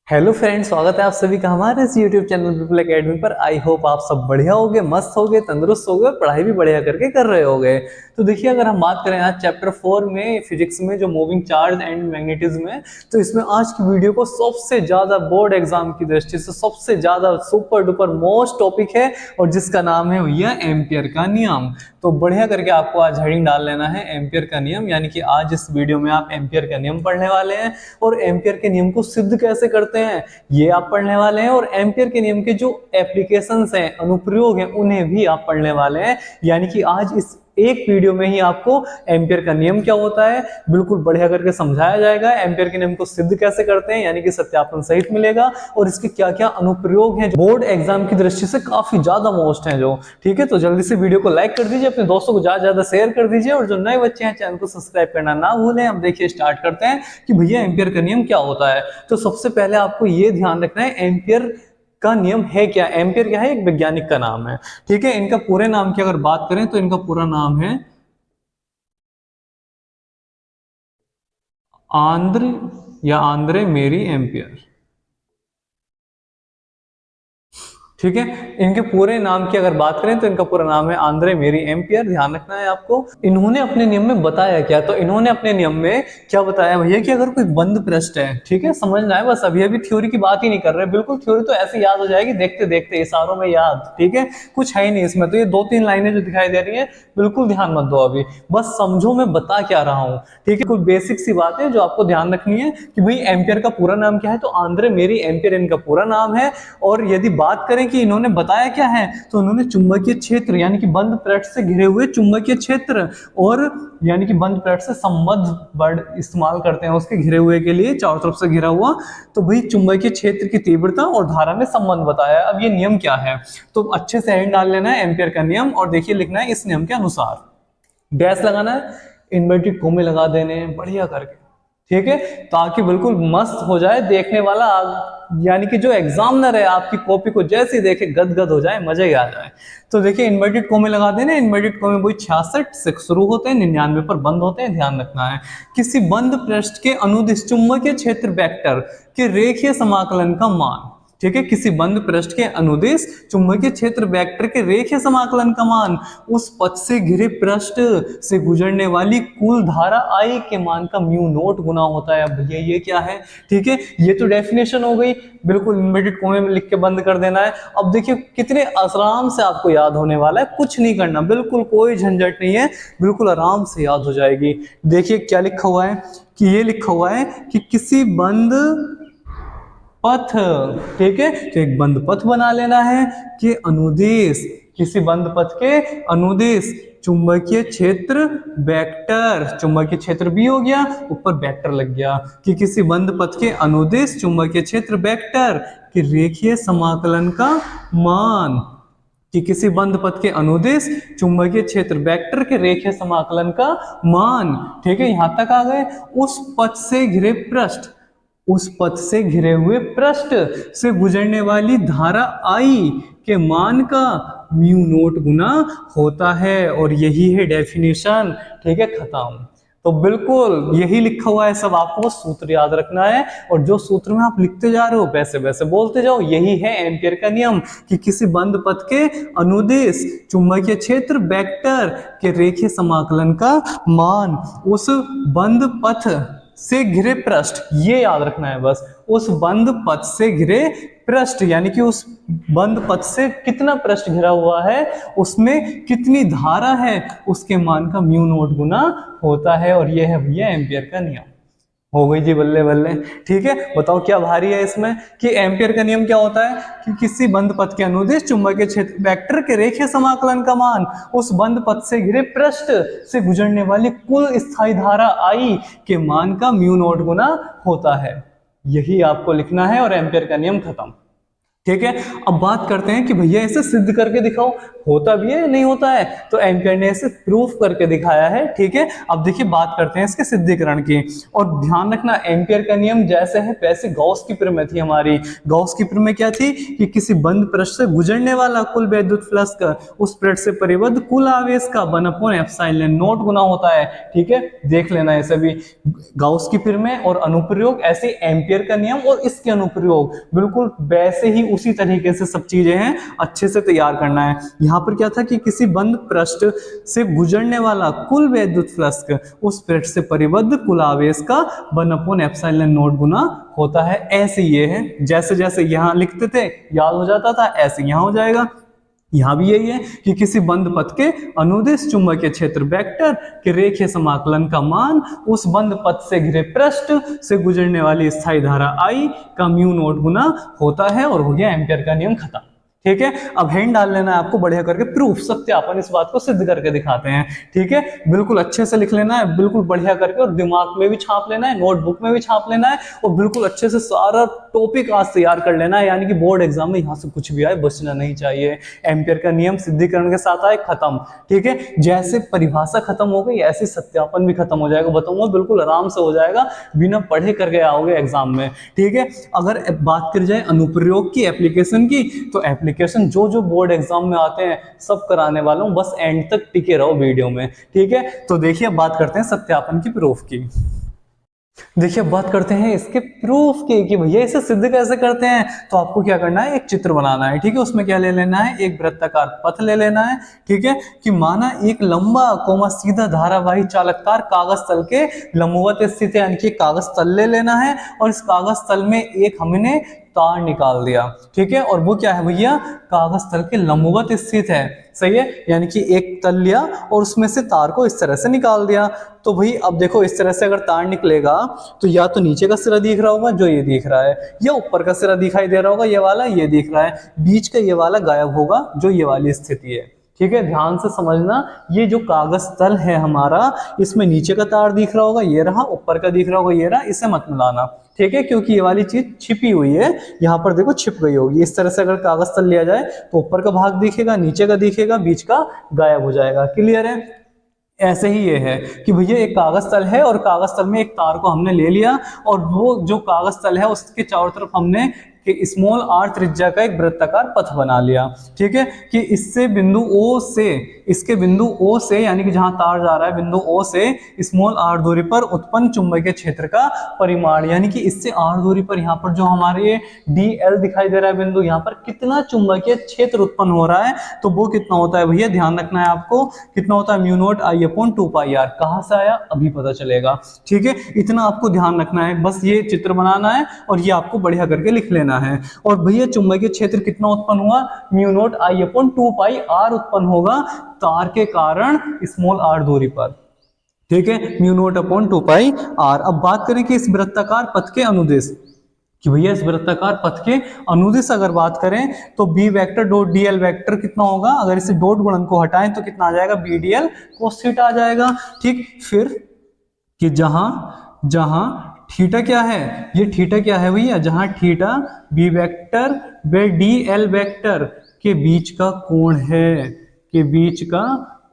Hello friends, स्वागत है आप सभी का हमारे इस यूट्यूब चैनल पीपल एकेडमी पर। आई होप आप सब बढ़िया होगे, मस्त होगे, तंदुरुस्त होगे और पढ़ाई भी बढ़िया करके कर रहे होगे। तो देखिए, अगर हम बात करें आज चैप्टर 4 में फिजिक्स में जो मूविंग चार्ज एंड मैग्नेटिज्म है, तो इसमें आज की वीडियो को सबसे ज्यादा बोर्ड एग्जाम की दृष्टि से सबसे ज्यादा सुपर डुपर मोस्ट टॉपिक है और जिसका नाम है भैया एम्पियर का नियम। तो बढ़िया करके आपको आज हेडिंग डाल लेना है एम्पियर का नियम, यानी कि आज इस वीडियो में आप एम्पियर का नियम पढ़ने वाले हैं और एम्पियर के नियम को सिद्ध कैसे करते हैं ये आप पढ़ने वाले हैं, और एम्पियर के नियम के जो एप्लीकेशंस हैं, अनुप्रयोग हैं, उन्हें भी आप पढ़ने वाले हैं। यानी कि आज इस एक वीडियो में ही आपको एम्पियर का नियम क्या होता है बिल्कुल बढ़िया करके समझाया जाएगा। एम्पियर के नियम को सिद्ध कैसे करते हैं, यानी कि सत्यापन सहित मिलेगा, और इसके क्या क्या अनुप्रयोग हैं जो बोर्ड एग्जाम की दृष्टि से काफी ज्यादा मोस्ट हैं जो। ठीक है, तो जल्दी से वीडियो को लाइक कर दीजिए, अपने दोस्तों को ज्यादा ज्यादा शेयर कर दीजिए, और जो नए बच्चे हैं चैनल को सब्सक्राइब करना ना भूलें। अब देखिए स्टार्ट करते हैं कि भैया एम्पियर का नियम क्या होता है। तो सबसे पहले आपको ये ध्यान रखना है एम्पियर का नियम है क्या। एम्पियर क्या है, एक वैज्ञानिक का नाम है। ठीक है, इनका पूरे नाम की अगर बात करें तो इनका पूरा नाम है आंद्रे मेरी एम्पियर। ठीक है, इनके पूरे नाम की अगर बात करें तो इनका पूरा नाम है आंद्रे मेरी एम्पियर। ध्यान रखना है आपको। इन्होंने अपने नियम में बताया क्या, तो इन्होंने अपने नियम में क्या बताया भैया कि अगर कोई बंद पृष्ठ है, ठीक है, समझना है बस, अभी थ्योरी की बात ही नहीं कर रहे, बिल्कुल थ्योरी तो ऐसे याद हो जाएगी देखते देखते इशारों में याद। ठीक है, कुछ है ही नहीं इसमें, तो ये 2-3 लाइनें जो दिखाई दे रही है बिल्कुल ध्यान मत दो, अभी बस समझो मैं बता क्या रहा हूँ। ठीक है, कुछ बेसिक सी बात है जो आपको ध्यान रखनी है कि भाई एम्पियर का पूरा नाम क्या है, तो आंद्रे मेरी एम्पियर इनका पूरा नाम है। और यदि बात करें कि इन्होंने बताया क्या है, तो उन्होंने चुंबकीय क्षेत्र यानी कि बंद पृष्ठ से घिरे हुए चुंबकीय क्षेत्र, और यानी कि बंद पृष्ठ से संबद्ध वर्ड इस्तेमाल करते हैं उसके घिरे हुए के लिए, चारों तरफ से घिरा हुआ, तो भाई चुंबकीय क्षेत्र की तीव्रता और धारा में संबंध बताया। अब ये नियम क्या है, तो अच्छे से हेडिंग डाल लेना है एम्पियर का नियम, और देखिए लिखना है इस नियम के अनुसार, डैश लगाना है, इन्वर्टेड कोमे लगा देने हैं बढ़िया करके। ठीक है, ताकि बिल्कुल मस्त हो जाए देखने वाला, यानी कि जो एग्जामिनर है आपकी कॉपी को जैसे ही देखे गदगद हो जाए, मजे ही आ जाए। तो देखिए इन्वर्टेड कोमे लगा देने, इन्वर्टेड कोमे वही 66 से शुरू होते हैं, 99 पर बंद होते हैं। ध्यान रखना है किसी बंद पृष्ठ के अनुदिश चुंबकीय क्षेत्र वेक्टर के रेखीय समाकलन का मान। ठीक है, किसी बंद पृष्ठ के अनुदिश चुंबकीय क्षेत्र वेक्टर के रेखीय समाकलन का मान उस पथ से घिरे पृष्ठ से गुजरने वाली कुल धारा I के मान का म्यू नोट गुना होता है। अब भैया ये क्या है, ठीक है, ये तो डेफिनेशन हो गई, बिल्कुल इन्वर्टेड कोमे में लिख के बंद कर देना है। अब देखिए कितने आराम से आपको याद होने वाला है, कुछ नहीं करना, बिल्कुल कोई झंझट नहीं है, बिल्कुल आराम से याद हो जाएगी। देखिए क्या लिखा हुआ है, कि ये लिखा हुआ है कि किसी बंद पथ, ठीक है, तो एक बंद पथ बना लेना है कि अनुदिश, किसी बंद पथ के अनुदिश चुंबकीय क्षेत्र वेक्टर, चुंबकीय क्षेत्र भी हो गया, ऊपर वेक्टर लग गया, कि किसी बंद पथ के अनुदिश चुंबकीय क्षेत्र वेक्टर के रेखीय समाकलन का मान, कि किसी बंद पथ के अनुदिश चुंबकीय क्षेत्र वेक्टर के रेखीय समाकलन का मान। ठीक है, यहां तक आ गए। उस पथ से घिरे पृष्ठ, उस पथ से घिरे हुए पृष्ठ से गुजरने वाली धारा I के मान का म्यू नोट गुना होता है, और यही है डेफिनेशन। ठीक है, खत्म। तो बिल्कुल यही लिखा हुआ है सब, आपको बस सूत्र याद रखना है, और जो सूत्र में आप लिखते जा रहे हो वैसे वैसे बोलते जाओ। यही है एम्पियर का नियम, कि किसी बंद पथ के अनुदिश चुंबकीय क्षेत्र वेक्टर के रेखीय समाकलन का मान उस बंद पथ से घिरे पृष्ठ, ये याद रखना है बस, उस बंद पथ से घिरे पृष्ठ, यानी कि उस बंद पथ से कितना पृष्ठ घिरा हुआ है, उसमें कितनी धारा है, उसके मान का म्यू नोट गुना होता है, और ये है भैया एम्पियर का नियम। हो गई जी, बल्ले बल्ले। ठीक है, बताओ क्या भारी है इसमें, कि एम्पियर का नियम क्या होता है, कि किसी बंद पथ के अनुदिश चुंबकीय क्षेत्र वेक्टर के रेखीय समाकलन का मान उस बंद पथ से घिरे पृष्ठ से गुजरने वाली कुल स्थायी धारा I के मान का म्यू नोट गुना होता है। यही आपको लिखना है, और एम्पियर का नियम खत्म। ठीक है। अब बात करते हैं कि भैया इसे सिद्ध करके दिखाओ, होता भी है नहीं होता है, तो एम्पियर ने इसे प्रूफ करके दिखाया है। ठीक है, अब देखिए बात करते हैं इसके सिद्धीकरण की। और ध्यान रखना, एम्पियर का नियम जैसे है वैसे गॉस की प्रमेय थी हमारी। गॉस की प्रमेय क्या थी कि किसी बंद पृष्ठ से गुजरने वाला कुल वैद्युत फ्लक्स का उस पृष्ठ से परिबद्ध कुल आवेश का 1/ε0 गुना होता है। ठीक है, देख लेना ये सभी, गॉस की प्रमेय और अनुप्रयोग, ऐसे एम्पियर का नियम और इसके अनुप्रयोग, बिल्कुल वैसे ही उसी तरीके से सब चीजें हैं, अच्छे से तैयार करना है। यहां पर क्या था कि किसी बंद पृष्ठ से गुजरने वाला कुल वैद्युत फ्लक्स उस पृष्ठ से परिबद्ध कुल आवेश का 1/ε0 गुना होता है। ऐसे ये है, जैसे जैसे यहां लिखते थे याद हो जाता था, ऐसे यहां हो जाएगा। यहां भी यही है कि किसी बंद पथ के अनुदिश चुंबकीय क्षेत्र वेक्टर के रेखीय समाकलन का मान उस बंद पथ से घिरे पृष्ठ से गुजरने वाली स्थायी धारा I का μ0 गुना होता है। और हो गया एम्पियर का नियम खत्म। ठीक है, अब हैंड डाल लेना है आपको बढ़िया करके, प्रूफ सत्यापन, इस बात को सिद्ध करके दिखाते हैं। ठीक है, बिल्कुल अच्छे से लिख लेना है, बिल्कुल बढ़िया करके, और दिमाग में भी छाप लेना है, नोटबुक में भी छाप लेना है, और बिल्कुल अच्छे से सारा टॉपिक आज तैयार कर लेना है, यानी कि बोर्ड एग्जाम में यहां से कुछ भी आए बचना नहीं चाहिए। एम्पियर का नियम सिद्धिकरण के साथ आए, खत्म। ठीक है, जैसे परिभाषा खत्म हो गई ऐसे सत्यापन भी खत्म हो जाएगा, बताऊंगा बिल्कुल आराम से हो जाएगा, बिना पढ़े करके आओगे एग्जाम में। ठीक है, अगर बात कर जाए अनुप्रयोग की, एप्लीकेशन की, तो एप्लीकेशन जो जो बोर्ड एग्जाम में आते हैं सब कराने वाला हूं, बस एंड तक टिके रहो वीडियो में। ठीक है, तो देखिए अब बात करते हैं सत्यापन की, प्रूफ की। देखिए अब बात करते हैं इसके प्रूफ की कि भैया इसे सिद्ध कैसे करते हैं। तो आपको क्या करना है, एक चित्र बनाना है। ठीक है, उसमें क्या ले लेना है, एक वृत्ताकार पथ ले लेना है। ठीक है, कि माना एक लंबा कोमा सीधा धारावाही चालकतार कागज तल के लंबवत स्थित है, यानी कि कागज तल ले लेना है, और इस कागज तल में एक हमने तार निकाल दिया। ठीक है, और वो क्या है भैया, कागज तल के लंबवत स्थित है। सही है, यानी कि एक तल लिया और उसमें से तार को इस तरह से निकाल दिया। तो भाई अब देखो, इस तरह से अगर तार निकलेगा तो या तो नीचे का सिरा दिख रहा होगा जो ये दिख रहा है, या ऊपर का सिरा दिखाई दे रहा होगा ये वाला, ये दिख रहा है, बीच का ये वाला गायब होगा जो ये वाली स्थिति है। ठीक है, ध्यान से समझना, ये जो कागज तल है हमारा, इसमें नीचे का तार दिख रहा होगा ये रहा, ऊपर का दिख रहा होगा ये रहा, इसे मत मिलाना। ठीक है, क्योंकि ये वाली चीज छिपी हुई है, यहाँ पर देखो छिप गई होगी। इस तरह से अगर कागज तल लिया जाए तो ऊपर का भाग दिखेगा, नीचे का दिखेगा, बीच का गायब हो जाएगा। क्लियर है? ऐसे ही ये है कि भैया एक कागज तल है और कागज तल में एक तार को हमने ले लिया, और वो जो कागज तल है उसके चारों तरफ हमने कि स्मॉल r त्रिज्या का एक वृत्ताकार पथ बना लिया। ठीक है, कि इससे बिंदु O से, इसके बिंदु O से, यानी कि जहां तार जा रहा है बिंदु O से स्मॉल r दूरी पर उत्पन्न चुंबकीय क्षेत्र का परिमाण, यानी कि इससे r दूरी पर यहाँ पर जो हमारे dl दिखाई दे रहा है बिंदु, यहाँ पर कितना चुंबकीय क्षेत्र उत्पन्न हो रहा है, तो वो कितना होता है भैया, ध्यान रखना है आपको, कितना होता है μ0 I/2πr। कहां से आया अभी पता चलेगा। ठीक है, इतना आपको ध्यान रखना है, बस ये चित्र बनाना है और ये आपको बढ़िया करके लिख लेना है। और भैया चुंबकीय क्षेत्र कितना उत्पन्न हुआ, μ0 I/2πr उत्पन्न होगा तार के कारण स्मॉल r दूरी पर। ठीक है, μ0/2πr। अब बात करें कि इस वृत्ताकार पथ के अनुदिश, कि भैया इस वृत्ताकार पथ के अनुदिश अगर बात करें तो b vector dot dl vector कितना होगा, अगर इसे डॉट गुणन को हटाएं तो कितना आ जाएगा, bdl cos थीटा आ जाएगा। ठीक, फिर कि जहां जहां थीटा क्या है, ये थीटा क्या है भैया, जहां थीटा बी वेक्टर व डी एल वेक्टर के बीच का कोण है, के बीच का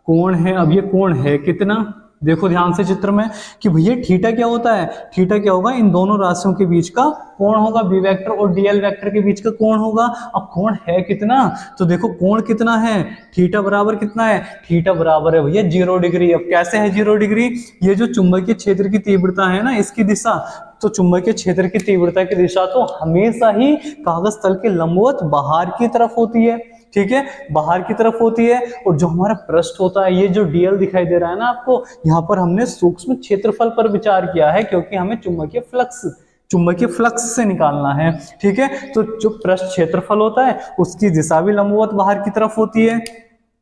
कोण है। अब ये कोण है कितना, देखो ध्यान से चित्र में, कि भैया थीटा क्या होता है, थीटा क्या होगा, इन दोनों राशियों के बीच का कोण होगा, बी वेक्टर और डीएल वेक्टर के बीच का कोण होगा। अब कोण है कितना, तो देखो कोण कितना है, थीटा बराबर कितना है, थीटा बराबर है भैया 0 डिग्री। अब कैसे है 0 डिग्री, ये जो चुंबकीय क्षेत्र की तीव्रता है ना, इसकी दिशा, तो चुंबकीय क्षेत्र की तीव्रता की दिशा तो हमेशा ही कागज तल के लंबवत बाहर की तरफ होती है। ठीक है, बाहर की तरफ होती है। और जो हमारा पृष्ठ होता है, ये जो डीएल दिखाई दे रहा है ना आपको, यहाँ पर हमने सूक्ष्म क्षेत्रफल पर विचार किया है, क्योंकि हमें चुंबकीय फ्लक्स से निकालना है। ठीक है, तो जो पृष्ठ क्षेत्रफल होता है उसकी दिशा भी लंबवत बाहर की तरफ होती है।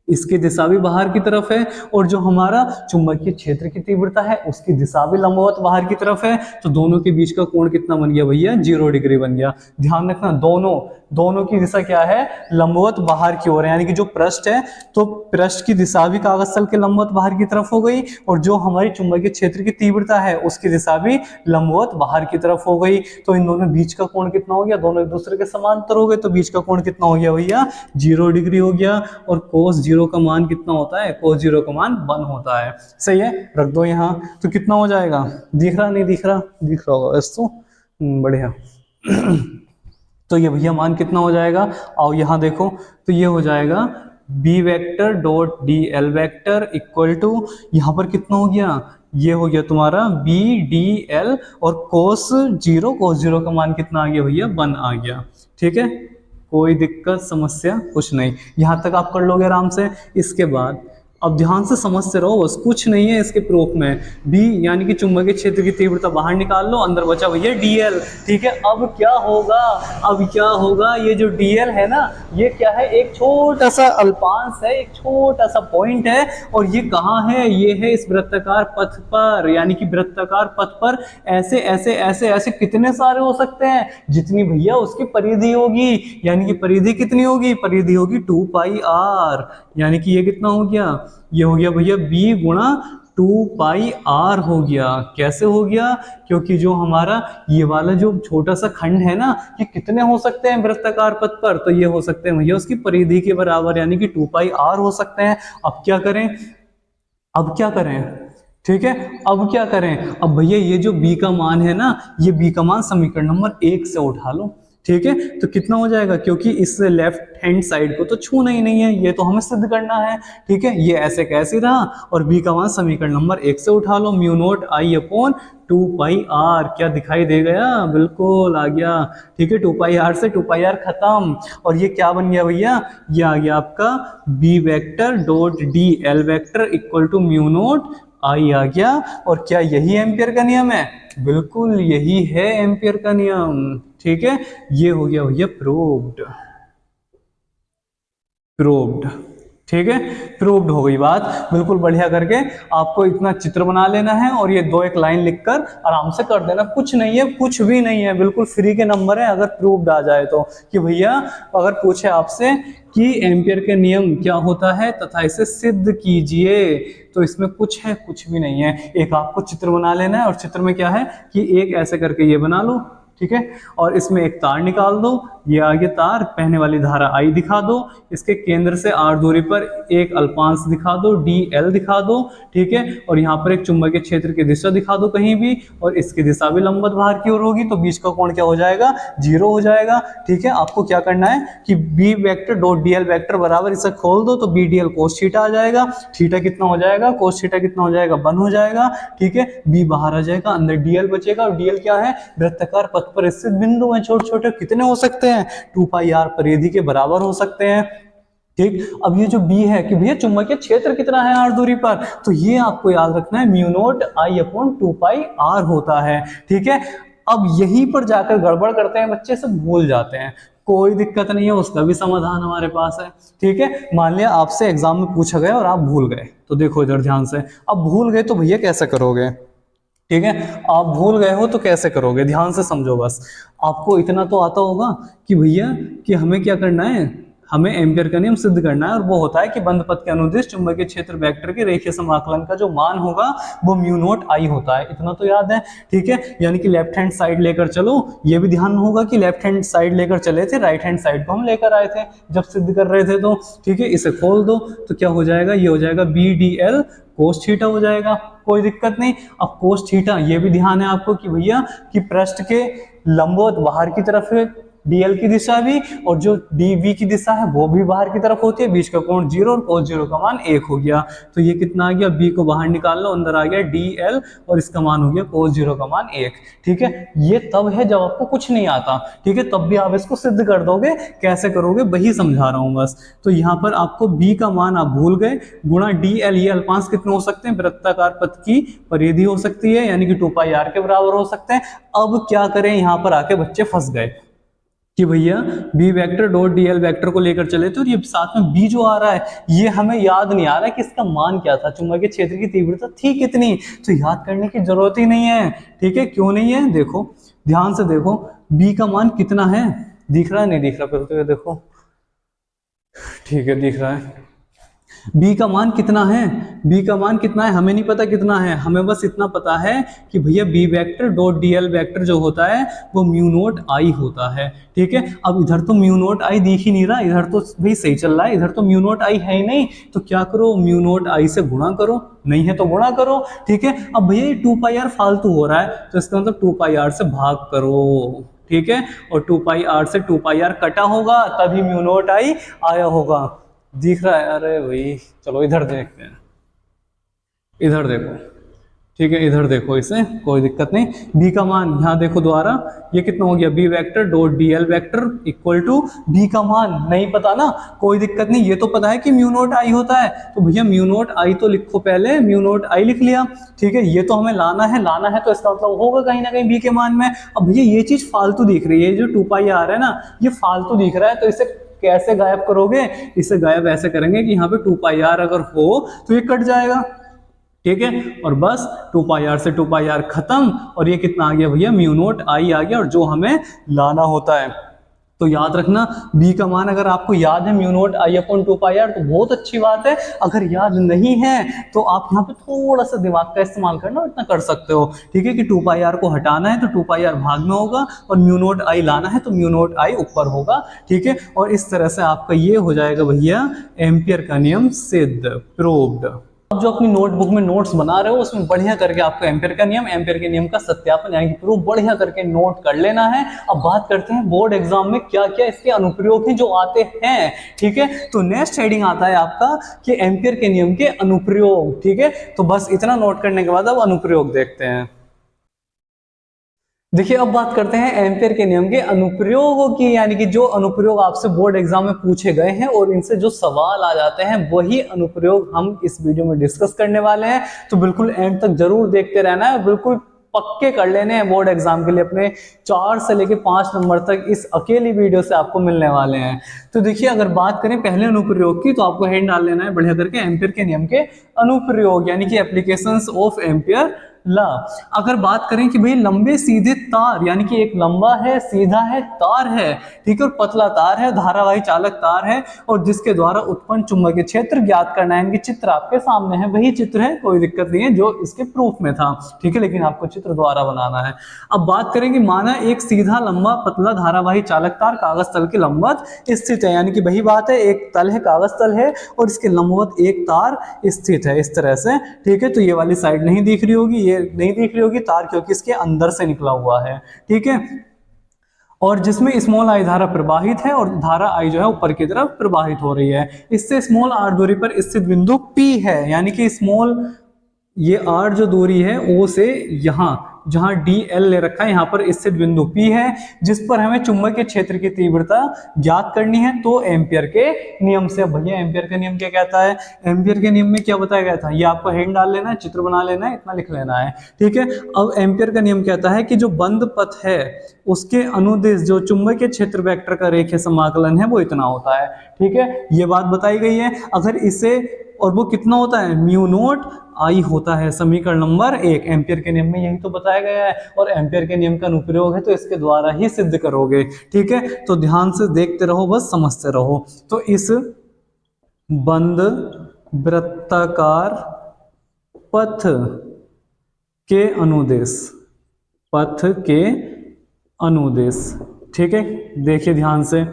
इसकी दिशा भी बाहर की तरफ है, और जो हमारा चुंबकीय क्षेत्र की तीव्रता है उसकी दिशा भी लंबवत बाहर की तरफ है। तो दोनों के बीच का कोण कितना बन गया भैया, 0 डिग्री बन गया। ध्यान रखना, दोनों दोनों की दिशा क्या है, लंबवत बाहर की ओर है, यानी कि जो पृष्ठ है तो पृष्ठ की दिशा भी कागज तल के लंबवत बाहर की तरफ हो गई, और जो हमारी चुंबकीय क्षेत्र की तीव्रता है उसकी दिशा भी लंबवत बाहर की तरफ हो गई। तो इन दोनों बीच का कोण कितना हो गया, दोनों एक दूसरे के समांतर हो गए, तो बीच का कोण कितना हो गया भैया, 0 डिग्री हो गया। और cos 0 का मान कितना होता है, cos 0 का मान 1 होता है। सही है, रख दो यहाँ। तो कितना हो जाएगा, दिख रहा नहीं दिख रहा, दिख रहा होगा इसको, बढ़िया। तो ये भैया मान कितना हो जाएगा, आओ यहाँ देखो, तो ये हो जाएगा B vector dot D L vector equal to, यहाँ पर कितना हो गया, ये हो गया तुम्हारा बी डी एल, और cos 0 का मान कितना आ गया भैया, 1 आ गया। ठीक है, कोई दिक्कत समस्या कुछ नहीं, यहां तक आप कर लोगे आराम से। इसके बाद अब ध्यान से समझते रहो, बस कुछ नहीं है इसके प्रूफ में। बी यानी कि चुंबकीय क्षेत्र की तीव्रता बाहर निकाल लो, अंदर बचा भैया डीएल। ठीक है, अब क्या होगा, अब क्या होगा, ये जो डीएल है ना, ये क्या है, एक छोटा सा अल्पांश है, एक छोटा सा पॉइंट है, और ये कहाँ है, ये है इस वृत्ताकार पथ पर, यानी कि वृत्ताकार पथ पर ऐसे ऐसे ऐसे ऐसे कितने सारे हो सकते हैं, जितनी भैया उसकी परिधि होगी, यानी कि परिधि कितनी होगी, परिधि होगी 2 पाई आर, यानी कि ये कितना हो गया, ये हो गया भैया b गुणा 2 पाई आर हो गया। कैसे हो गया, क्योंकि जो हमारा ये वाला जो छोटा सा खंड है ना, ये कितने हो सकते हैं वृत्ताकार पथ पर, तो ये हो सकते हैं भैया उसकी परिधि के बराबर, यानी कि 2 पाई आर हो सकते हैं। अब क्या करें, अब क्या करें, ठीक है, अब क्या करें, अब भैया ये जो b का मान है ना, ये b का मान समीकरण नंबर 1 से उठा लो। ठीक है, तो कितना हो जाएगा, क्योंकि इस लेफ्ट हैंड साइड को तो छूना ही नहीं है, ये तो हमें सिद्ध करना है। ठीक है, ये ऐसे कैसे रहा, और b का मान समीकरण नंबर 1 से उठा लो, mu naught I upon 2 pi r, क्या दिखाई दे गया, बिल्कुल आ गया। ठीक है, 2 पाई आर से 2 पाई आर खत्म, और ये क्या बन गया भैया, ये आ गया आपका b vector dot D L vector equal to mu naught I आ गया। और क्या यही एम्पियर का नियम है, बिल्कुल यही है एम्पियर का नियम। ठीक है, ये हो गया भैया प्रूव्ड, प्रूव्ड। ठीक है, प्रूव्ड हो गई बात, बिल्कुल बढ़िया करके आपको इतना चित्र बना लेना है, और ये 2-1 लाइन लिखकर आराम से कर देना। कुछ नहीं है, कुछ भी नहीं है, बिल्कुल फ्री के नंबर है अगर प्रूव्ड आ जाए तो, कि भैया अगर पूछे आपसे कि एम्पियर के नियम क्या होता है तथा इसे सिद्ध कीजिए, तो इसमें कुछ है, कुछ भी नहीं है। एक आपको चित्र बना लेना है, और चित्र में क्या है कि एक ऐसे करके ये बना लो, ठीक है, और इसमें एक तार निकाल दो, ये आगे तार, बहने वाली धारा आई दिखा दो, इसके केंद्र से r दूरी पर एक अल्पांश दिखा दो, dl दिखा दो। ठीक है, और यहाँ पर एक चुंबकीय क्षेत्र की दिशा दिखा दो कहीं भी, और इसकी दिशा भी लंबवत बाहर की ओर होगी, तो बीच का कोण क्या हो जाएगा, 0 हो जाएगा। ठीक है, आपको क्या करना है कि b vector dot dl vector बराबर, इसे खोल दो तो b dl cos थीटा आ जाएगा। थीटा कितना हो जाएगा, cos थीटा कितना हो जाएगा, 1 हो जाएगा। ठीक है, b बाहर आ जाएगा, अंदर dl बचेगा, और dl क्या है, वृत्ताकार पथ पर स्थित बिंदु हैं, छोटे छोटे, कितने हो सकते हैं, 2 पाई आर परिधि के बराबर हो सकते हैं। ठीक, अब ये जो b है कि भैया चुंबकीय क्षेत्र कितना है r दूरी पर, तो ये आपको याद रखना है mu naught I upon 2 pi R होता है। ठीक है, अब यहीं पर जाकर गड़बड़ करते हैं बच्चे, सब भूल जाते हैं, कोई दिक्कत नहीं है, उसका भी समाधान हमारे पास है। ठीक है, मान लिया आपसे एग्जाम में पूछा गया और आप भूल गए, तो देखो इधर ध्यान से, अब भूल गए तो भैया कैसे करोगे। ठीक है, आप भूल गए हो तो कैसे करोगे, ध्यान से समझो बस। आपको इतना तो आता होगा कि भैया कि हमें क्या करना है, हमें एम्पियर का नियम सिद्ध करना है, और वो होता है कि बंद पथ के अनुदिश चुंबकीय क्षेत्र वेक्टर के रेखीय समाकलन का जो मान होगा वो म्यू नोट आई होता है, इतना तो याद है। ठीक है, यानी कि लेफ्ट हैंड साइड लेकर चलो, ये भी ध्यान होगा कि लेफ्ट हैंड साइड लेकर चले थे, राइट हैंड साइड को हम लेकर आए थे जब सिद्ध कर रहे थे, तो ठीक है, इसे खोल दो तो क्या हो जाएगा, ये हो जाएगा B D L cos theta हो जाएगा, कोई दिक्कत नहीं। अब कोस थीटा, ये भी ध्यान है आपको कि भैया कि पृष्ठ के लंबवत बाहर की तरफ है dl की दिशा भी, और जो dv की दिशा है वो भी बाहर की तरफ होती है, बीच का कोण 0, और cos 0 का मान 1 हो गया। तो ये कितना आ गया, b को बाहर निकाल लो, अंदर आ गया dl, और इसका मान हो गया cos 0 का मान 1। ठीक है, ये तब है जब आपको कुछ नहीं आता। ठीक है, तब भी आप इसको सिद्ध कर दोगे, कैसे करोगे वही समझा रहा हूं बस। तो यहाँ पर आपको b का मान आप भूल गए, गुणा dl, ये अल्पांश कितने हो सकते हैं, वृत्ताकार पथ की परिधि हो सकती है, यानी कि 2 पाई r के बराबर हो सकते हैं। अब क्या करें, यहाँ पर आके बच्चे फंस गए, कि भैया B vector dot D L vector को लेकर चले तो ये साथ में बी जो आ रहा है ये हमें याद नहीं आ रहा है कि इसका मान क्या था, चुंबकीय क्षेत्र की तीव्रता थी कितनी, तो याद करने की जरूरत ही नहीं है। ठीक है, क्यों नहीं है, देखो ध्यान से देखो बी का मान कितना है, दिख रहा है नहीं दिख रहा, फिर तो ये देखो, ठीक है दिख रहा है, b का मान कितना है, b का मान कितना है हमें नहीं पता कितना है, हमें बस इतना पता है कि भैया b vector dot dl vector जो होता है वो म्यू नोट आई होता है। ठीक है, अब इधर तो म्यू नोट आई दिख ही नहीं रहा, इधर तो भाई सही चल रहा है, इधर तो म्यू नोट आई है ही नहीं, तो क्या करो म्यू नोट आई से गुणा करो, नहीं है तो गुणा करो। ठीक है, अब भैया ये 2 पाई आर फालतू हो रहा है तो इसका मतलब 2 पाई आर से भाग करो। ठीक है, और 2 पाई आर से 2 पाई आर कटा होगा तभी म्यू नोट आई आया होगा, दिख रहा है, अरे भाई चलो इधर देखते हैं, इधर देखो। ठीक है, इधर देखो, इसे कोई दिक्कत नहीं, b का मान यहाँ देखो दोबारा, ये कितना हो गया, b vector dot dl vector equal to b का मान नहीं पता ना, कोई दिक्कत नहीं, ये तो पता है कि म्यू नोट आई होता है, तो भैया म्यू नोट आई तो लिखो, पहले म्यू नोट आई लिख लिया। ठीक है, ये तो हमें लाना है तो इसका मतलब होगा कहीं ना कहीं b के मान में। अब भैया ये चीज फालतू दिख रही है, जो 2 पाई आ रहा है ना ये फालतू दिख रहा है, तो इसे कैसे गायब करोगे, इसे गायब ऐसे करेंगे कि यहाँ पे 2 पाई आर अगर हो तो ये कट जाएगा। ठीक है, और बस 2 पाई आर से 2 पाई आर खत्म, और ये कितना आ गया भैया म्यू नोट आई आ गया, और जो हमें लाना होता है। तो याद रखना b का मान अगर आपको याद है mu naught I upon 2 pi R तो बहुत अच्छी बात है, अगर याद नहीं है तो आप यहाँ पे थोड़ा सा दिमाग का इस्तेमाल करना, इतना कर सकते हो। ठीक है, कि 2 पाई आर को हटाना है तो 2 पाई आर भाग में होगा, और म्यू नोट आई लाना है तो म्यू नोट आई ऊपर होगा। ठीक है, और इस तरह से आपका ये हो जाएगा भैया एम्पियर का नियम सिद्ध, प्रूव्ड। आप जो अपनी नोटबुक में नोट्स बना रहे हो उसमें बढ़िया करके आपको एम्पियर के नियम का सत्यापन यानी कि प्रूफ बढ़िया करके नोट कर लेना है। अब बात करते हैं बोर्ड एग्जाम में क्या क्या इसके अनुप्रयोग हैं जो आते हैं। ठीक है, तो नेक्स्ट हेडिंग आता है आपका कि एम्पियर के नियम के अनुप्रयोग। ठीक है, तो बस इतना नोट करने के बाद अब अनुप्रयोग देखते हैं। देखिए अब बात करते हैं एम्पियर के नियम के अनुप्रयोगों की, यानी कि जो अनुप्रयोग आपसे बोर्ड एग्जाम में पूछे गए हैं और इनसे जो सवाल आ जाते हैं वही अनुप्रयोग हम इस वीडियो में डिस्कस करने वाले हैं। तो बिल्कुल एंड तक जरूर देखते रहना है, बिल्कुल पक्के कर लेने हैं बोर्ड एग्जाम के लिए, अपने 4 से लेके 5 नंबर तक इस अकेली वीडियो से आपको मिलने वाले हैं। तो देखिए अगर बात करें पहले अनुप्रयोग की तो आपको हेड डाल लेना है बढ़िया करके एम्पियर के नियम के अनुप्रयोग यानी कि एप्लीकेशंस ऑफ एम्पियर ला। अगर बात करें कि भाई लंबे सीधे तार यानी कि एक लंबा है सीधा है तार है, ठीक है, और पतला तार है धारावाही चालक तार है, और जिसके द्वारा उत्पन्न चुंबकीय क्षेत्र ज्ञात करना है। इनकी चित्र आपके सामने है, वही चित्र है, कोई दिक्कत नहीं है जो इसके प्रूफ में था। ठीक है, लेकिन आपको चित्र द्वारा बनाना है। अब बात करें कि माना एक सीधा लंबा पतला धारावाही चालक तार कागज तल के लंबवत स्थित है, यानी कि वही बात है, एक तल है कागज तल है और इसके लंबवत एक तार स्थित है इस तरह से। ठीक है, तो ये वाली साइड नहीं दिख रही होगी, नहीं दिख रही होगी तार क्योंकि इसके अंदर से निकला हुआ है। ठीक है, और जिसमें स्मॉल आई धारा प्रवाहित है और धारा आई जो है ऊपर की तरफ प्रवाहित हो रही है। इससे स्मॉल आर दूरी पर स्थित बिंदु P है, यानी कि स्मॉल ये R जो दूरी है O से यहाँ जहां DL ले रखा है यहाँ पर स्थित बिंदु P है, जिस पर हमें चुंबकीय क्षेत्र की तीव्रता ज्ञात करनी है। तो एम्पियर के नियम से, भैया एम्पियर का नियम क्या कहता है, एम्पियर के नियम में क्या बताया गया था, ये आपको हेड डाल लेना है, चित्र बना लेना है, इतना लिख लेना है। ठीक है, अब एम्पियर का नियम कहता है कि जो बंद पथ है उसके अनुदिश जो चुंबकीय क्षेत्र वेक्टर का रेखीय समाकलन है वो इतना होता है। ठीक है, ये बात बताई गई है। अगर इसे, और वो कितना होता है, म्यू नोट आई होता है, समीकरण नंबर 1। एम्पियर के नियम में यही तो बताया गया है, और एम्पियर के नियम का अनुप्रयोग है तो इसके द्वारा ही सिद्ध करोगे। ठीक है, तो ध्यान से देखते रहो, बस समझते रहो। तो इस बंद वृत्ताकार पथ के अनुदेश, पथ के अनुदेश, ठीक है, देखिए ध्यान से,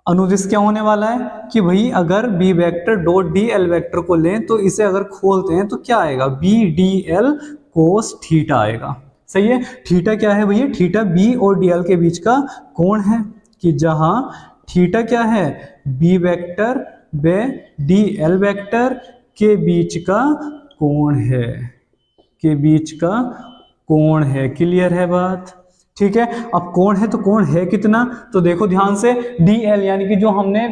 अनुदिश क्या होने वाला है कि भाई अगर B vector dot D L vector को लें तो इसे अगर खोलते हैं तो क्या आएगा, B D L cos theta आएगा। सही है, थीटा क्या है भैया, थीटा बी और डी एल के बीच का कोण है, कि जहां थीटा क्या है, बी वेक्टर व डी एल वेक्टर के बीच का कोण है, के बीच का कोण है। क्लियर है बात, ठीक है। अब कोण है तो कोण है कितना, तो देखो ध्यान से, डी एल यानी कि जो हमने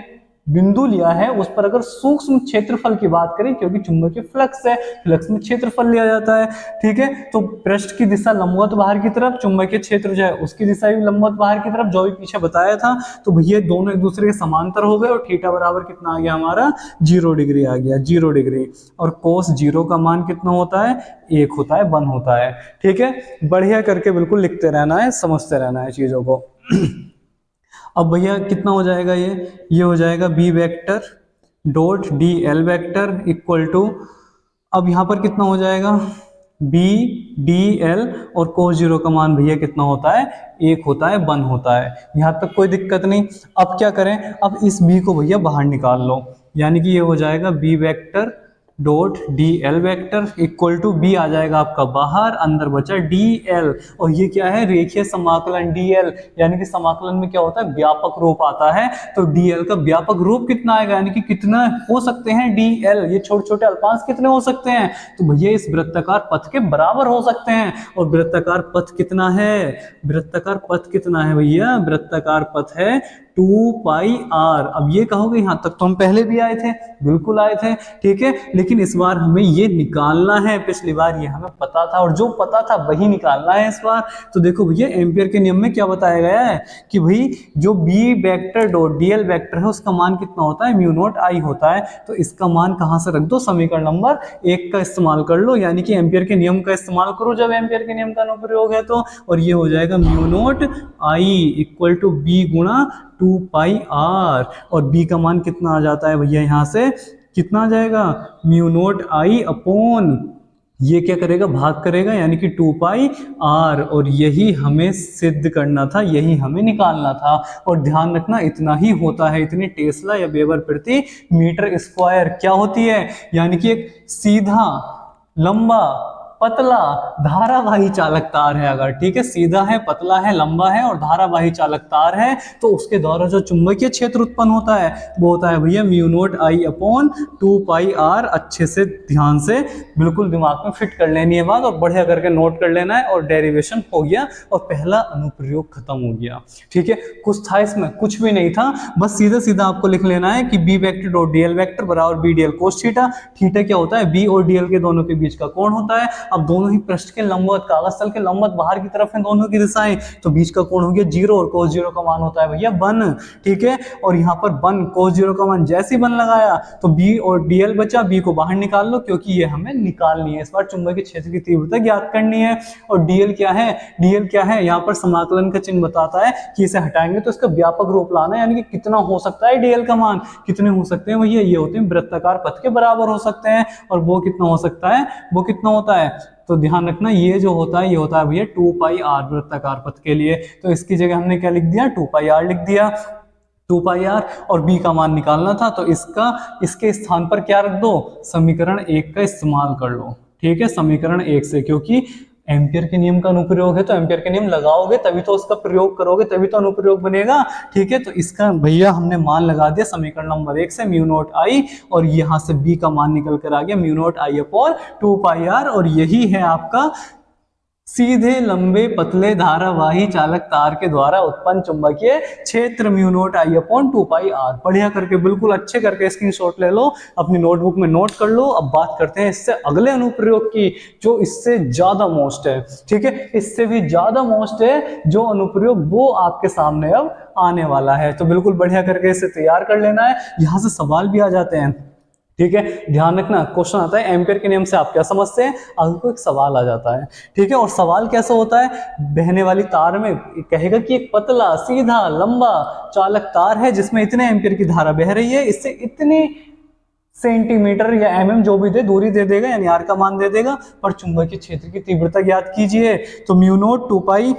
बिंदु लिया है उस पर अगर सूक्ष्म क्षेत्रफल की बात करें, क्योंकि चुंबकीय फ्लक्स है, फ्लक्स में क्षेत्रफल लिया जाता है, ठीक है, तो पृष्ठ की दिशा लंबवत बाहर की तरफ, चुंबकीय क्षेत्र जो है उसकी दिशा भी लंबवत बाहर की तरफ, जो भी पीछे बताया था। तो भैया दोनों एक दूसरे के समांतर हो गए और थीटा बराबर कितना आ गया हमारा 0 डिग्री आ गया, 0 डिग्री। और कोस 0 का मान कितना होता है, 1 होता है, 1 होता है, ठीक है। बढ़िया करके बिल्कुल लिखते रहना है, समझते रहना है चीजों को। अब भैया कितना हो जाएगा, ये हो जाएगा B vector dot D L vector equal to, अब यहां पर कितना हो जाएगा बी डी एल, और कोस 0 का मान भैया कितना होता है, 1 होता है, 1 होता है। यहां तक कोई दिक्कत नहीं। अब क्या करें, अब इस बी को भैया बाहर निकाल लो, यानी कि ये हो जाएगा B vector dot D L vector equal to, B आ जाएगा आपका बाहर, अंदर बचा डी एल, और ये क्या है, रेखीय समाकलन डी एल, यानी कि समाकलन में क्या होता है, व्यापक रूप आता है। तो डी एल का व्यापक रूप कितना आएगा, यानी कि कितना हो सकते हैं डी एल, ये छोटे छोटे अल्पांश कितने हो सकते हैं, तो भैया इस वृत्ताकार पथ के बराबर हो सकते हैं। और वृत्ताकार पथ कितना है, वृत्ताकार पथ कितना है भैया, वृत्ताकार पथ है 2 पाई आर। अब ये कहोगे यहां तक तो हम पहले भी आए थे, बिल्कुल आए थे, ठीक है, लेकिन इस बार हमें ये निकालना है, पिछली बार ये हमें पता था और जो पता था वही निकालना है इस बार। तो देखो भैया एम्पियर के नियम में क्या बताया गया है कि भाई जो B vector dot DL vector है उसका मान कितना होता है, म्यू नॉट आई होता है। तो इसका मान कहां से रख दो, समीकरण नंबर 1 का इस्तेमाल कर लो, यानी कि एम्पियर के नियम का इस्तेमाल करो जब एम्पियर के नियम का अनुप्रयोग है तो, और ये हो जाएगा mu naught I equal to B गुणा 2 पाई आर, और बी का मान कितना आ जाता है भैया, यहां से कितना आ जाएगा, म्यू नॉट आई अपॉन, ये क्या करेगा, भाग करेगा, यानी कि 2 पाई आर, और यही हमें सिद्ध करना था, यही हमें निकालना था। और ध्यान रखना इतना ही होता है, इतने टेस्ला या वेबर प्रति मीटर स्क्वायर क्या होती है, यानी कि एक सीधा लंबा पतला धारावाही चालक तार है, अगर ठीक है, सीधा है, पतला है, लंबा है और धारावाही चालक तार है, तो उसके द्वारा जो चुंबकीय क्षेत्र उत्पन्न होता है वो होता है भैया mu naught I upon 2 pi R. अच्छे से ध्यान से बिल्कुल दिमाग में फिट कर लेनी है बात, और बढ़िया करके नोट कर लेना है, और डेरिवेशन हो गया और पहला अनुप्रयोग खत्म हो गया, ठीक है। कुछ था इसमें, कुछ भी नहीं था, बस सीधा सीधा आपको लिख लेना है कि B vector dot DL vector बराबर B dl cos theta. Theta क्या होता है, बी और डीएल के दोनों के बीच का कोण होता है। अब दोनों ही पृष्ठ के लंबवत, कागज तल के लंबवत बाहर की तरफ है दोनों की दिशाएं, तो बीच का कोण हो गया 0, और कोस 0 का मान होता है भैया 1, ठीक है। और यहाँ पर 1 कोस 0 का मान जैसे ही 1 लगाया तो बी और डीएल बचा, बी को बाहर निकाल लो क्योंकि ये हमें निकालनी है, इस बार चुंबकीय क्षेत्र की तीव्रता ज्ञात करनी है। और डीएल क्या है, डीएल क्या है, यहाँ पर समाकलन का चिन्ह बताता है कि इसे हटाएंगे तो इसका व्यापक रूप लाना है, यानी कि कितना हो सकता है डीएल का मान, कितने हो सकते हैं भैया, ये होते हैं वृत्ताकार पथ के बराबर हो सकते हैं, और वो कितना हो सकता है, वो कितना होता है, तो ध्यान रखना ये जो होता है, ये होता है भैया 2 पाई आर वृत्ताकार पथ के लिए। तो इसकी जगह हमने क्या लिख दिया, 2 पाई आर लिख दिया, 2 पाई आर, और बी का मान निकालना था तो इसका, इसके स्थान पर क्या रख दो, समीकरण 1 का इस्तेमाल कर लो, ठीक है, समीकरण 1 से, क्योंकि एम्पियर के नियम का अनुप्रयोग है तो एम्पियर के नियम लगाओगे तभी तो उसका प्रयोग करोगे, तभी तो अनुप्रयोग बनेगा, ठीक है। तो इसका भैया हमने मान लगा दिया समीकरण नंबर 1 से म्यू नॉट आई, और यहां से बी का मान निकल कर आ गया mu naught I upon 2 pi R, और यही है आपका सीधे लंबे पतले धारावाही चालक तार के द्वारा उत्पन्न चुंबकीय क्षेत्र mu naught I upon 2 pi R. बढ़िया करके बिल्कुल अच्छे करके स्क्रीनशॉट ले लो, अपनी नोटबुक में नोट कर लो। अब बात करते हैं इससे अगले अनुप्रयोग की, जो इससे ज्यादा मोस्ट है, ठीक है, इससे भी ज्यादा मोस्ट है जो अनुप्रयोग, वो आपके सामने अब आने वाला है। तो बिल्कुल बढ़िया करके इसे तैयार कर लेना है, यहां से सवाल भी आ जाते हैं, ठीक है। ध्यान रखना क्वेश्चन आता है एम्पियर के नियम से आप क्या समझते हैं, आपको एक सवाल आ जाता है, ठीक है। और सवाल कैसा होता है, बहने वाली तार में कहेगा कि एक पतला सीधा लंबा चालक तार है जिसमें इतने एम्पियर की धारा बह रही है, इससे इतने सेंटीमीटर या एमएम जो भी दे दूरी दे देगा, यानी आर का मान दे देगा, पर चुंबकीय क्षेत्र की तीव्रता ज्ञात कीजिए। तो म्यू नॉट 2 पाई,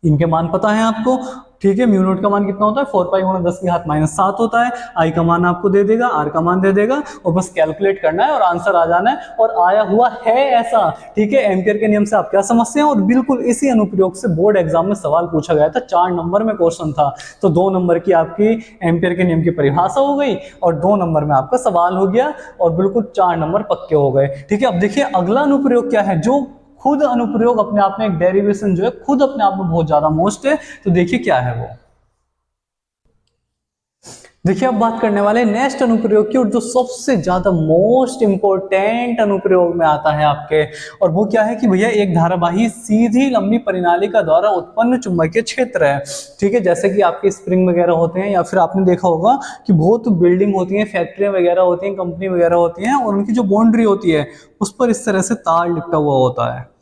इनके मान पता है आपको, ठीक है। म्यू नॉट का मान कितना होता है, 4 पाई गुणा 10 की घात -7 होता है। आई का मान आपको दे देगा, आर का मान दे देगा, और बस कैलकुलेट करना है और आंसर आ जाना है, और आया हुआ है ऐसा, ठीक है। एम्पियर के नियम से आप क्या समझते हैं, और बिल्कुल इसी अनुप्रयोग से बोर्ड एग्जाम में सवाल पूछा गया था, 4 नंबर में क्वेश्चन था। तो 2 नंबर की आपकी एम्पियर के नियम की परिभाषा हो गई, और 2 नंबर में आपका सवाल हो गया, और बिल्कुल 4 नंबर पक्के हो गए, ठीक है। अब देखिए अगला अनुप्रयोग क्या है, जो खुद अनुप्रयोग अपने आप में एक डेरिवेशन जो है खुद अपने आप में बहुत ज्यादा मोस्ट है। तो देखिए क्या है वो, देखिए अब बात करने वाले नेक्स्ट अनुप्रयोग की, और जो सबसे ज्यादा मोस्ट इंपॉर्टेंट अनुप्रयोग में आता है आपके, और वो क्या है कि भैया एक धारावाही सीधी लंबी परिनालिका द्वारा उत्पन्न चुंबकीय क्षेत्र है। ठीक है, जैसे कि आपके स्प्रिंग वगैरह होते हैं, या फिर आपने देखा होगा कि बहुत बिल्डिंग होती है, फैक्ट्रियां वगैरह होती हैं, कंपनी वगैरह होती हैं, और उनकी जो बाउंड्री होती है उस पर इस तरह से तार लिपटा हुआ होता है।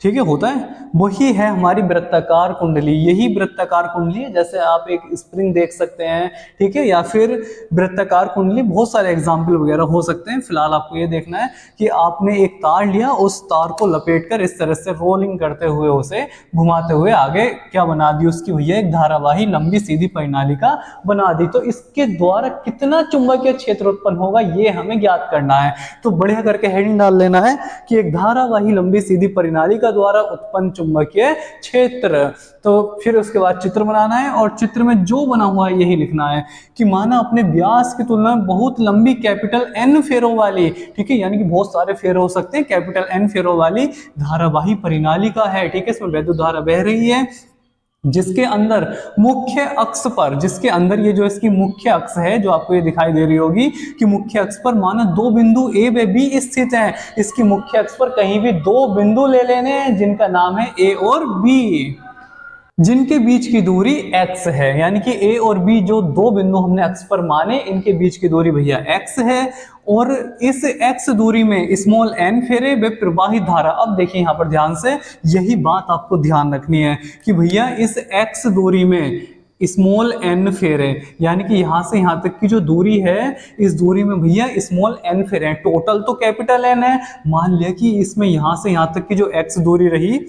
ठीक है, होता है, वही है हमारी वृत्ताकार कुंडली। यही वृत्ताकार कुंडली है, जैसे आप एक स्प्रिंग देख सकते हैं, ठीक है, या फिर वृत्ताकार कुंडली बहुत सारे एग्जाम्पल वगैरह हो सकते हैं। फिलहाल आपको ये देखना है कि आपने एक तार लिया, उस तार को लपेटकर इस तरह से रोलिंग करते हुए उसे घुमाते हुए आगे क्या बना दी उसकी भैया, एक धारावाही लंबी सीधी परिनालिका बना दी। तो इसके द्वारा कितना चुंबकीय क्षेत्र उत्पन्न होगा ये हमें ज्ञात करना है। तो बढ़िया करके हेडिंग डाल लेना है कि एक धारावाही लंबी सीधी परिनालिका द्वारा उत्पन्न चुंबकीय क्षेत्र। तो फिर उसके बाद चित्र बनाना है, और चित्र में जो बना हुआ है यही लिखना है कि माना अपने व्यास की तुलना में बहुत लंबी कैपिटल एन फेरों वाली, ठीक है, यानी कि बहुत सारे फेर हो सकते हैं, कैपिटल एन फेरों वाली धारावाही परिनालिका है। ठीक है, इसमें वैद्युत धारा बह रही है, जिसके अंदर मुख्य अक्ष पर, जिसके अंदर ये जो इसकी मुख्य अक्ष है जो आपको ये दिखाई दे रही होगी कि मुख्य अक्ष पर माना दो बिंदु ए व बी स्थित हैं। इसकी मुख्य अक्ष पर कहीं भी दो बिंदु ले लेने हैं जिनका नाम है ए और बी, जिनके बीच की दूरी x है, यानी कि a और b जो दो बिंदु हमने अक्ष पर माने, इनके बीच की दूरी भैया x है, और इस x दूरी में स्मॉल n फेरे वे प्रवाहित धारा। अब देखिए यहां पर ध्यान से, यही बात आपको ध्यान रखनी है कि भैया इस x दूरी में स्मॉल n फेरे, यानी कि यहां से यहां तक की जो दूरी है, इस दूरी में भैया स्मॉल n फेरे हैं। टोटल तो कैपिटल n है, मान लिया कि इसमें यहां से यहां तक की जो x दूरी रही,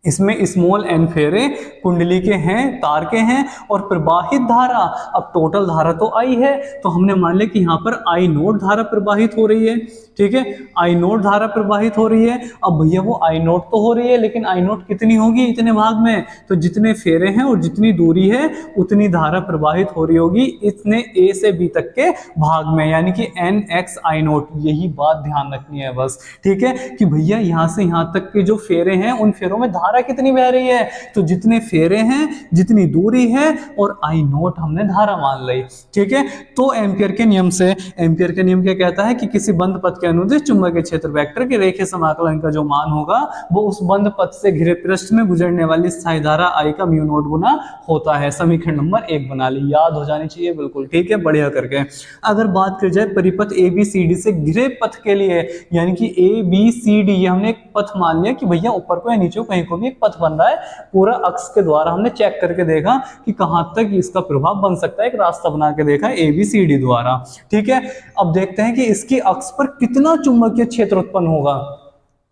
इसमें स्मॉल एन फेरे कुंडली के हैं, तार के हैं, और प्रवाहित धारा, अब टोटल धारा तो आई है, तो हमने मान लिया कि यहाँ पर आई नोट धारा प्रवाहित हो रही है। ठीक है, आई नोट धारा प्रवाहित हो रही है। अब भैया वो आई नोट तो हो रही है, लेकिन आई नोट कितनी होगी इतने भाग में, तो जितने फेरे हैं और जितनी दूरी है उतनी धारा प्रवाहित हो रही होगी इतने ए से बी तक के भाग में, यानी कि एन एक्स आई नोट। यही बात ध्यान रखनी है बस। ठीक है, कि भैया यहाँ से यहाँ तक के जो फेरे हैं उन फेरों में धारा कितनी बह रही है, तो जितने फेरे हैं जितनी दूरी है और आई नोट हमने धारा मान ली। ठीक है, तो एम्पियर के नियम से, एम्पियर का नियम क्या कहता है कि किसी बंद पथ के अनुदिश चुंबकीय क्षेत्र वेक्टर के रेखीय समाकलन का जो मान होगा वो उस बंद पथ से घिरे पृष्ठ में गुजरने वाली स्थायी धारा आई का म्यू नोट गुना होता है। समीकरण नंबर 1 बना ली, याद हो जानी चाहिए बिल्कुल। ठीक है, बढ़िया करके। अगर बात की जाए परिपथ ए बी सी डी से घिरे पथ के लिए, यानी कि ए बी सी डी ये हमने एक पथ मान लिया कि भैया ऊपर को या नीचे को कहीं को भी एक पथ बन रहा है, पूरा अक्ष के द्वारा हमने चेक करके देखा कि कहां तक इसका प्रभाव बन सकता है, एक रास्ता बना के देखा ए बी सी डी द्वारा। ठीक है, अब देखते हैं कि इसकी अक्ष पर कितना चुंबकीय क्षेत्र उत्पन्न होगा,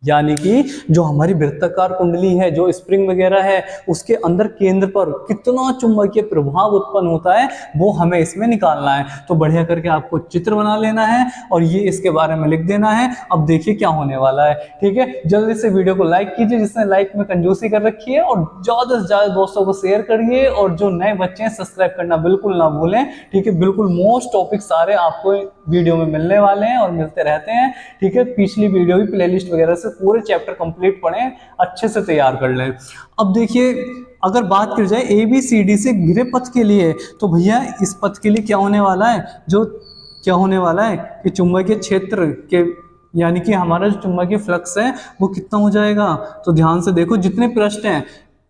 यानी कि जो हमारी वृत्ताकार कुंडली है, जो स्प्रिंग वगैरह है, उसके अंदर केंद्र पर कितना चुंबकीय प्रभाव उत्पन्न होता है वो हमें इसमें निकालना है। तो बढ़िया करके आपको चित्र बना लेना है और ये इसके बारे में लिख देना है। अब देखिए क्या होने वाला है। ठीक है, जल्दी से वीडियो को लाइक कीजिए जिसने लाइक में कंजूसी कर रखी है, और ज्यादा से ज्यादा दोस्तों को शेयर करिए, और जो नए बच्चे हैं सब्सक्राइब करना बिल्कुल ना भूलें। ठीक है, बिल्कुल मोस्ट टॉपिक सारे आपको वीडियो में मिलने वाले हैं और मिलते रहते हैं। ठीक है, पिछली वीडियो भी प्लेलिस्ट वगैरह से पूरे चैप्टर कंप्लीट पढ़ें, अच्छे से तैयार कर लें। अब देखिए अगर बात की जाए ए बी सी डी से घिरे पथ के लिए, तो भैया इस पथ के लिए क्या होने वाला है, जो क्या होने वाला है कि चुंबकीय क्षेत्र के, यानी कि हमारा जो चुंबकीय फ्लक्स है वो कितना हो जाएगा। तो ध्यान से देखो, जितने पृष्ठ हैं,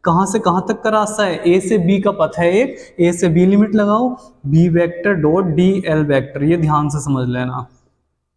कहां से कहां तक का रास्ता है, ए से बी का पथ है एक, ए से बी लिमिट लगाओ, B vector dot D L vector, ये ध्यान से समझ लेना।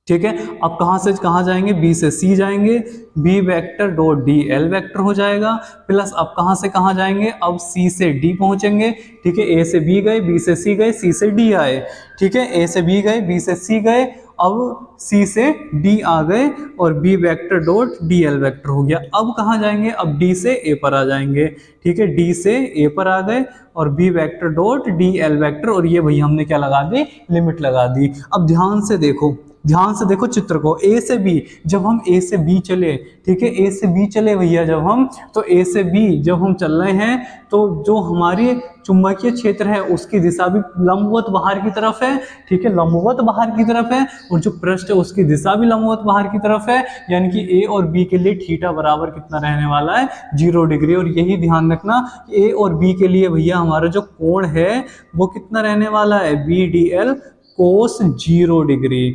ठीक है, अब कहां से कहां जाएंगे, बी से सी जाएंगे, B vector dot D L vector हो जाएगा, प्लस अब कहां से कहां जाएंगे, अब सी से डी पहुंचेंगे। ठीक है, ए से बी गए, बी से सी गए, सी से डी आए। ठीक है, ए से बी गए, बी से सी गए, अब सी से डी आ गए, और B vector dot D L vector हो गया। अब कहां जाएंगे, अब डी से ए पर आ जाएंगे। ठीक है, डी से ए पर आ गए, और B vector dot D L vector, और ये भैया हमने क्या लगा दी, लिमिट लगा दी। अब ध्यान से देखो, ध्यान से देखो चित्र को, ए से बी, जब हम ए से बी चले, ठीक है, ए से बी चले भैया जब हम, तो ए से बी जब हम चल रहे हैं तो जो हमारी चुंबकीय क्षेत्र है उसकी दिशा भी लंबवत बाहर की तरफ है, ठीक है, लंबवत बाहर की तरफ है, और जो पृष्ठ है उसकी दिशा भी लंबवत बाहर की तरफ है, यानी कि ए और बी के लिए थीटा बराबर कितना रहने वाला है, 0 डिग्री। और यही ध्यान रखना, ए और बी के लिए भैया हमारा जो कोण है वो कितना रहने वाला है, BDL कोस 0 डिग्री,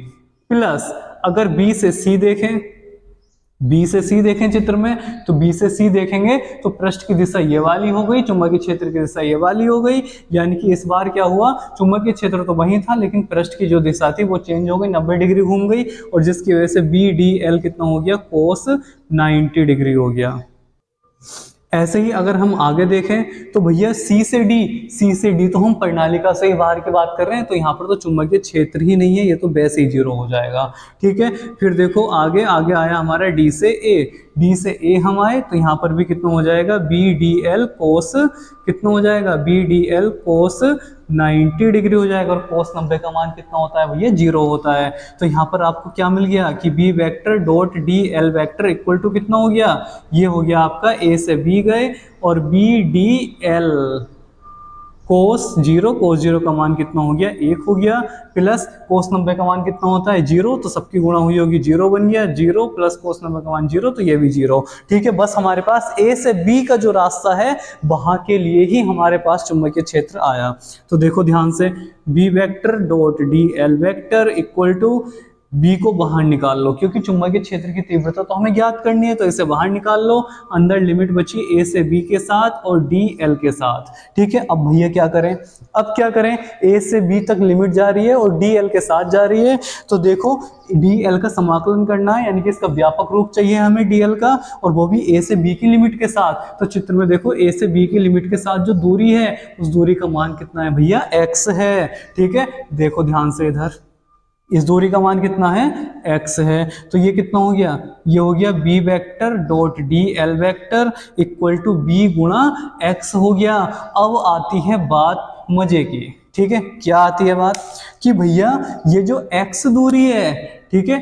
प्लस अगर बी से सी देखें, बी से सी देखें चित्र में, तो बी से सी देखेंगे तो पृष्ठ की दिशा ये वाली हो गई, चुंबकीय क्षेत्र की दिशा ये वाली हो गई, यानी कि इस बार क्या हुआ, चुंबकीय क्षेत्र तो वही था लेकिन पृष्ठ की जो दिशा थी वो चेंज हो गई, 90 डिग्री घूम गई, और जिसकी वजह से BDL कितना हो गया, कोस 90 डिग्री हो गया। ऐसे ही अगर हम आगे देखें तो भैया सी से डी तो हम परिणालिका से ही बाहर की बात कर रहे हैं, तो यहाँ पर तो चुंबकीय क्षेत्र ही नहीं है, ये तो वैसे ही 0 हो जाएगा, ठीक है। फिर देखो आगे आया हमारा डी से ए हम आए तो यहाँ पर भी कितना हो जाएगा, BDL कोस कितना हो जाएगा, BDL कोस 90 डिग्री हो जाएगा, और कोस 90 का मान कितना होता है भैया, 0 होता है। तो यहाँ पर आपको क्या मिल गया कि B vector dot DL vector equal to कितना हो गया, ये हो गया आपका A से B गए और BDL कोस 0 का मान कितना हो गया, 1 हो गया, प्लस कोस 90 का मान कितना होता है, 0, तो सबकी गुणा हुई होगी, 0 बन गया, 0 प्लस कोस 90 का मान 0, तो ये भी 0, ठीक है। बस हमारे पास ए से बी का जो रास्ता है वहां के लिए ही हमारे पास चुंबकीय क्षेत्र आया। तो देखो ध्यान से, B vector dot DL vector equal to, B को बाहर निकाल लो क्योंकि चुंबकीय क्षेत्र की तीव्रता तो हमें ज्ञात करनी है, तो इसे बाहर निकाल लो, अंदर लिमिट बची ए से बी के साथ और DL के साथ, ठीक है। अब भैया क्या करें, अब क्या करें, ए से बी तक लिमिट जा रही है और DL के साथ जा रही है, तो देखो DL का समाकलन करना है, यानी कि इसका व्यापक रूप चाहिए हमें DL का, और वो भी ए से बी की लिमिट के साथ। तो चित्र में देखो ए से बी की लिमिट के साथ जो दूरी है उस दूरी का मान कितना है भैया, x है, ठीक है। देखो ध्यान से इधर, इस दूरी का मान कितना है, x है, तो ये कितना हो गया, ये हो गया B vector dot DL vector equal to B गुणा x हो गया। अब आती है बात मजे की, ठीक है, क्या आती है बात कि भैया ये जो x दूरी है, ठीक है,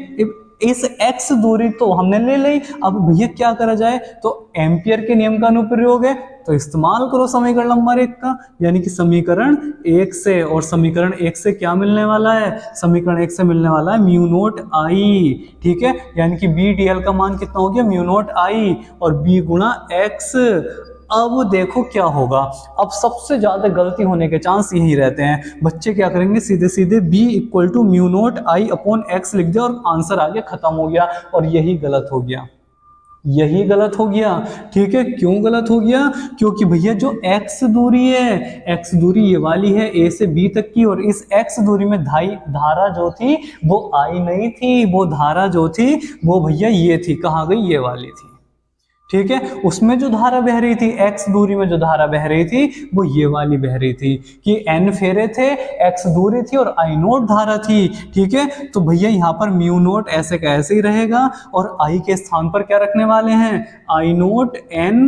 इस x दूरी तो हमने ले ली, अब भैया क्या करा जाए, तो एम्पियर के नियम का अनुप्रयोग है, तो इस्तेमाल करो समीकरण नंबर 1 का, यानी कि समीकरण 1 से, और समीकरण 1 से क्या मिलने वाला है, समीकरण 1 से मिलने वाला है म्यू नोट आई, ठीक है, यानी कि BDL का मान कितना हो गया, म्यू नोट आई और B गुणा x। अब देखो क्या होगा, अब सबसे ज्यादा गलती होने के चांस यही रहते हैं, बच्चे क्या करेंगे, सीधे सीधे B equal to mu naught I upon x लिख दिया और आंसर आगे खत्म हो गया, और यही गलत हो गया, यही गलत हो गया, ठीक है। क्यों गलत हो गया, क्योंकि भैया जो x दूरी है, x दूरी ये वाली है a से b तक की, और इस x दूरी में धारा जो थी वो I नहीं थी, वो धारा जो थी वो भैया ये थी, कहाँ गई, ये वाली थी, ठीक है। उसमें जो धारा बह रही थी, x दूरी में जो धारा बह रही थी वो ये वाली बह रही थी, कि n फेरे थे, x दूरी थी और I नोट धारा थी, ठीक है। तो भैया यहाँ पर म्यू नोट ऐसे का ऐसे ही रहेगा, और I के स्थान पर क्या रखने वाले हैं, I नोट n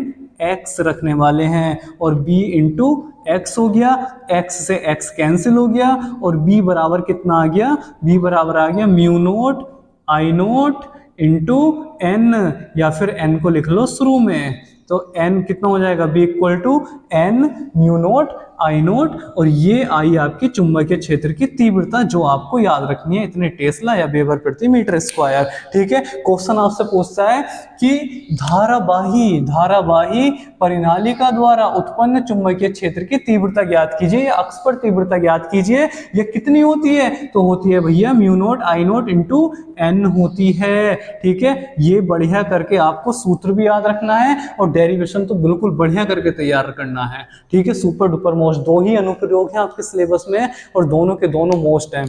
x रखने वाले हैं, और B इंटू x हो गया, x से x कैंसिल हो गया, और B बराबर कितना आ गया, B बराबर आ गया mu naught I note into n, या फिर n को लिख लो शुरू में, तो n कितना हो जाएगा, B equal to n mu naught I naught, और ये आई आपकी चुंबकीय क्षेत्र की तीव्रता जो आपको याद रखनी है, इतने टेस्ला या वेबर प्रति मीटर स्क्वायर, ठीक है। क्वेश्चन आपसे पूछता है कि धारावाही परिनालिका द्वारा उत्पन्न चुंबकीय क्षेत्र की तीव्रता ज्ञात कीजिए, या अक्ष पर तीव्रता ज्ञात कीजिए, ये कितनी होती है, तो होती है भैया mu naught I note into n होती है, ठीक है। ये बढ़िया करके आपको सूत्र भी याद रखना है और डेरिवेशन तो बिल्कुल बढ़िया करके तैयार करना है, ठीक है। सुपर डुपर मोस्ट 2 ही अनुप्रयोग हैं आपके सिलेबस में, और दोनों के दोनों मोस्ट हैं।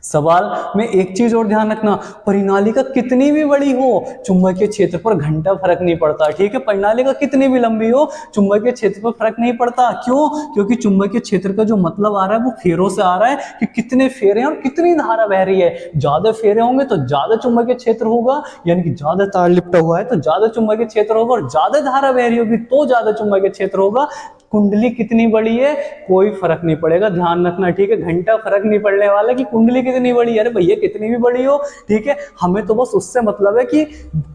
सवाल में एक चीज और ध्यान रखना, परिनालिका कितनी भी बड़ी हो चुंबकीय क्षेत्र पर घंटा फर्क नहीं पड़ता, ठीक है। परिनालिका कितनी भी लंबी हो चुंबकीय क्षेत्र पर फर्क नहीं पड़ता, क्यों, क्योंकि चुंबकीय क्षेत्र का जो मतलब आ रहा है वो फेरों से आ रहा है, कि कितने फेरे हैं और कितनी धारा बह रही है। ज्यादा फेरे होंगे तो ज्यादा चुंबकीय क्षेत्र होगा, यानी कि ज्यादा तार लिपटा हुआ है तो ज्यादा चुंबकीय क्षेत्र होगा, और ज्यादा धारा बह रही होगी तो ज्यादा चुंबकीय क्षेत्र होगा। कुंडली कितनी बड़ी है कोई फर्क नहीं पड़ेगा, ध्यान रखना, ठीक है। घंटा फर्क नहीं पड़ने वाला कि कुंडली कितनी बड़ी, अरे भैया कितनी भी बड़ी हो, ठीक है, हमें तो बस उससे मतलब है कि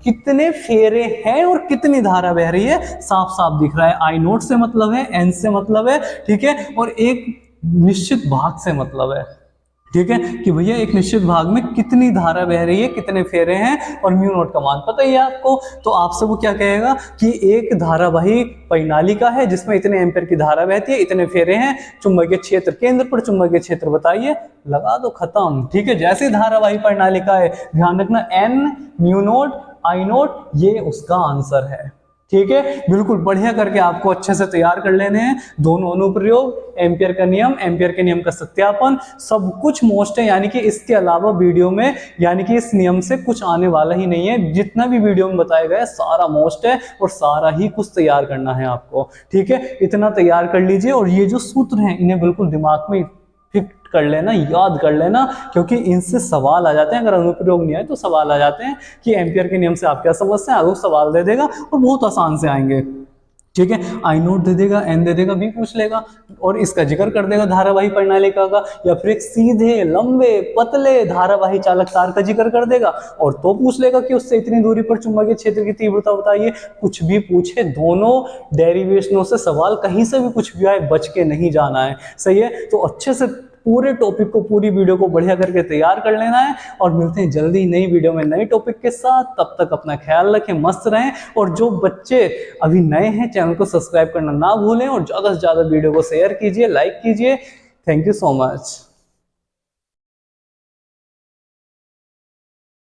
कितने फेरे हैं और कितनी धारा बह रही है, साफ साफ दिख रहा है। आई नोट से मतलब है, एन से मतलब है, ठीक है, और एक निश्चित भाग से मतलब है, ठीक है, कि भैया एक निश्चित भाग में कितनी धारा बह रही है, कितने फेरे हैं, और म्यू नॉट का मान पता ही है आपको। तो आपसे वो क्या कहेगा कि एक धारावाही परिनालिका है जिसमें इतने एम्पीयर की धारा बहती है, इतने फेरे हैं, चुंबकीय क्षेत्र केंद्र पर, चुंबकीय क्षेत्र बताइए, लगा दो, खत्म, ठीक है। जैसे धारावाही परिनालिका है, ध्यान रखना N, mu naught, I naught, ये उसका आंसर है, ठीक है। बिल्कुल बढ़िया करके आपको अच्छे से तैयार कर लेने हैं दोनों अनुप्रयोग, एम्पियर का नियम, एम्पियर के नियम का सत्यापन, सब कुछ मोस्ट है, यानी कि इसके अलावा वीडियो में, यानी कि इस नियम से कुछ आने वाला ही नहीं है। जितना भी वीडियो में बताया गया है सारा मोस्ट है और सारा ही कुछ तैयार करना है आपको, ठीक है। इतना तैयार कर लीजिए और ये जो सूत्र हैं इन्हें बिल्कुल दिमाग में फिट कर लेना, याद कर लेना, क्योंकि इनसे सवाल आ जाते हैं। अगर अनुप्रयोग नहीं आए तो सवाल आ जाते हैं कि एम्पियर के नियम से आप क्या समझते हैं, आगे सवाल दे देगा और बहुत आसान से आएंगे, ठीक है। आई नोट दे देगा, एन दे देगा, बी पूछ लेगा और इसका जिक्र कर देगा धारावाही परिनालिका का, या फिर एक सीधे लंबे पतले धारावाही चालक तार का जिक्र कर देगा और तो पूछ लेगा कि उससे इतनी दूरी पर चुंबकीय क्षेत्र की तीव्रता बताइए। कुछ भी पूछे, दोनों डेरिवेशनों से सवाल कहीं से भी कुछ भी आए, बच के नहीं जाना है, सही है। तो अच्छे से पूरे टॉपिक को, पूरी वीडियो को बढ़िया करके तैयार कर लेना है और मिलते हैं जल्दी नई वीडियो में नए टॉपिक के साथ। तब तक अपना ख्याल रखें, मस्त रहें, और जो बच्चे अभी नए हैं चैनल को सब्सक्राइब करना ना भूलें और ज़्यादा से ज़्यादा वीडियो को शेयर कीजिए, लाइक कीजिए। Thank you so much.